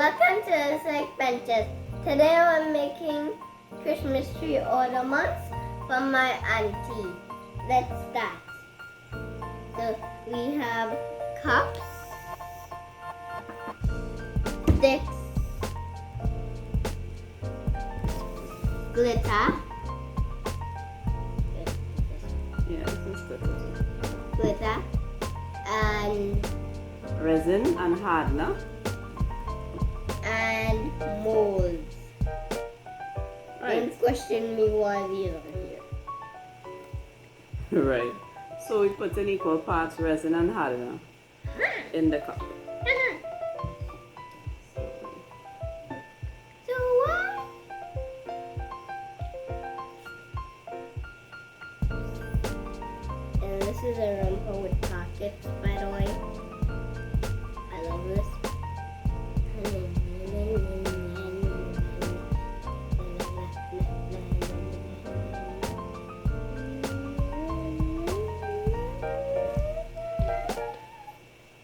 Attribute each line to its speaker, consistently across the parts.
Speaker 1: Welcome to the Snake Benches. Today I'm making Christmas tree ornaments for my auntie. Let's start. So we have cups, sticks, glitter.
Speaker 2: Yeah, this is glitter.
Speaker 1: Glitter and
Speaker 2: Resin and hardener.
Speaker 1: and molds.
Speaker 2: Right.
Speaker 1: Don't question me why these are here.
Speaker 2: Right. So we put in equal parts resin and hardener in the cup.
Speaker 1: So what? And this is a romper with pockets, by the way. I love this.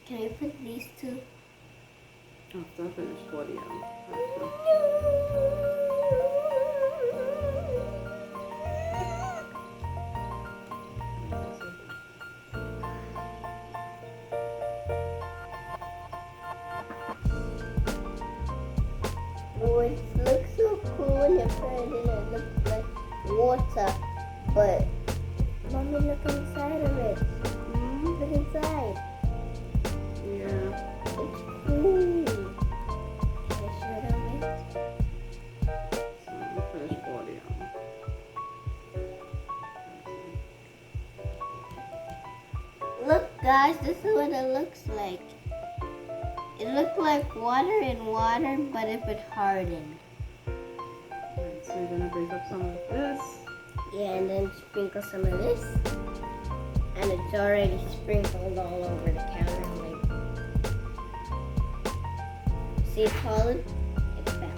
Speaker 1: Can we put these two?
Speaker 2: After I finish for the
Speaker 1: Oh, it looks so cool when you put it in. It looks like water, but mommy, look inside of it. Look inside.
Speaker 2: Yeah.
Speaker 1: It's cool. Can I show them it?
Speaker 2: So we finish for the
Speaker 1: Look, guys, this is what it looks like. It looked like water in water, but if it hardened.
Speaker 2: Right, so you're gonna break up some of this.
Speaker 1: Yeah, and then sprinkle some of this. And it's already sprinkled all over the counter. Like, see it's solid? It fell.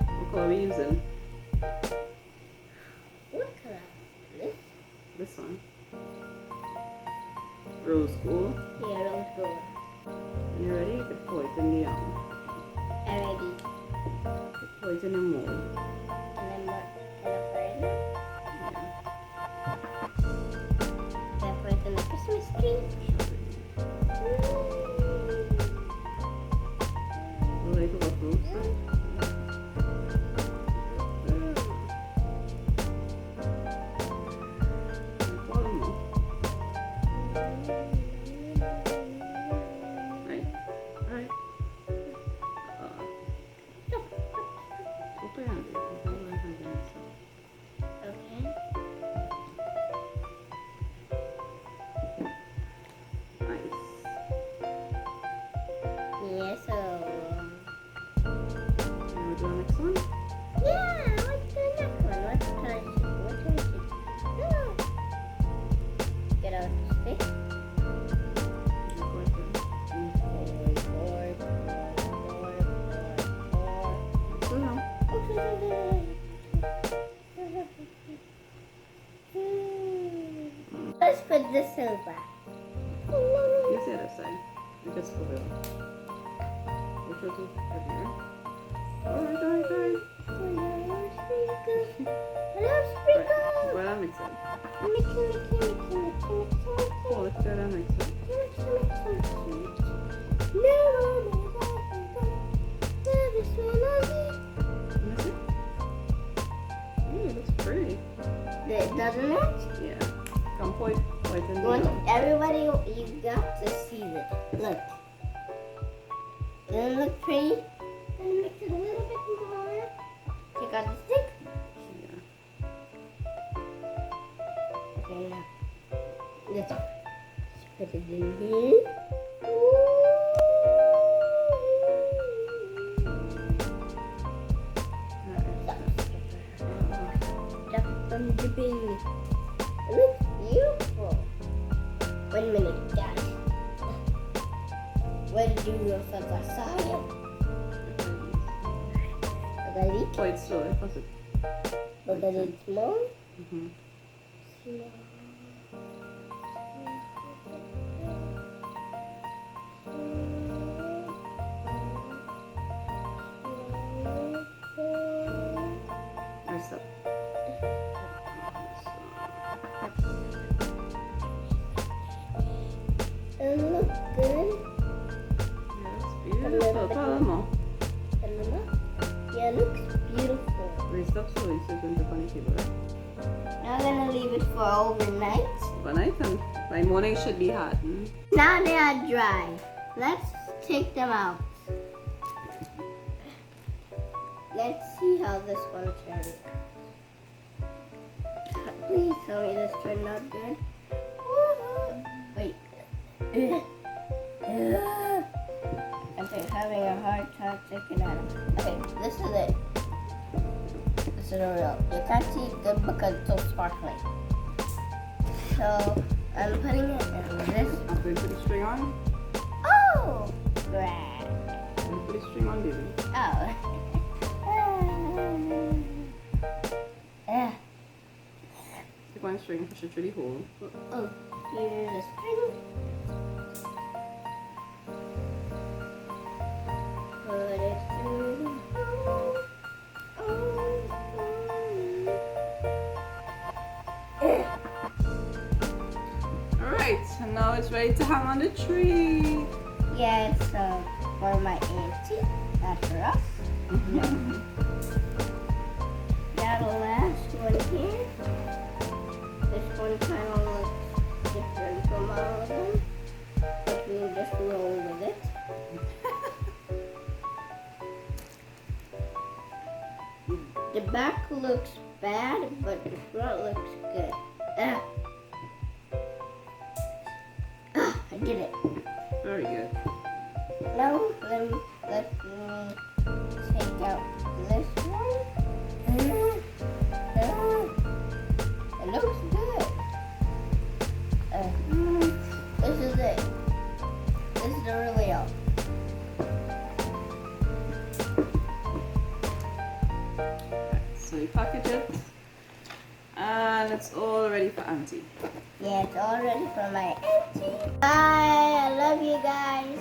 Speaker 2: What color are we using?
Speaker 1: What color? This?
Speaker 2: This one. Rose gold.
Speaker 1: Yeah, rose gold.
Speaker 2: When you're ready, you can pour it in the
Speaker 1: Already.
Speaker 2: pour it in the mold.
Speaker 1: And then what? Can I put it in?
Speaker 2: Yeah.
Speaker 1: Can I put it in the Christmas tree?
Speaker 2: Will they go fruits?
Speaker 1: Okay. Yeah, so... Yeah, what's the next one? What turn should no. Get out the stick. Let's put the silver.
Speaker 2: You see other side. You can scoop it up. Which will do right here. Alright. Well, that makes sense. Oh, let's do that next one. Miss it? Ooh, it looks pretty.
Speaker 1: Doesn't it?
Speaker 2: Yeah. Come point in the
Speaker 1: Everybody, you got to see this. Look. Doesn't it look pretty? Let me mix it a little bit more. Take out the stick.
Speaker 2: Yeah.
Speaker 1: Okay, now. Let's put it in here. Stop from dipping. It looks beautiful. 1 minute, guys. Where did you go for the side? Ready?
Speaker 2: Quite slow, was it?
Speaker 1: Look at it small.
Speaker 2: Mm-hmm.
Speaker 1: Small. for overnight.
Speaker 2: Overnight, and by morning should be hardened.
Speaker 1: Now they are dry. Let's take them out. Let's see how this one turns. Please tell me this turned out good. Woohoo! Wait. I'm having a hard time taking out. Okay, this is it. This is a real. You can't see it good because it's so sparkling. So I'm putting it in this.
Speaker 2: I'm going to put the string on.
Speaker 1: Oh! Great.
Speaker 2: I'm going to put the string on, baby.
Speaker 1: Oh.
Speaker 2: Take one string, push it really hold.
Speaker 1: Oh, here's the string. Put it through the hole.
Speaker 2: Alright, and now it's ready to hang on the tree.
Speaker 1: Yeah, it's for my auntie, not for us. Got a last one here. This one kind of looks different from all of them. But we'll just roll with it. The back looks bad, but the front looks good. I did it.
Speaker 2: Very good.
Speaker 1: Now let me take out this one. It looks good. This is it. This is the real.
Speaker 2: So you package it, and it's all ready for Auntie.
Speaker 1: Yeah, it's all ready for my auntie. Bye. I love you guys.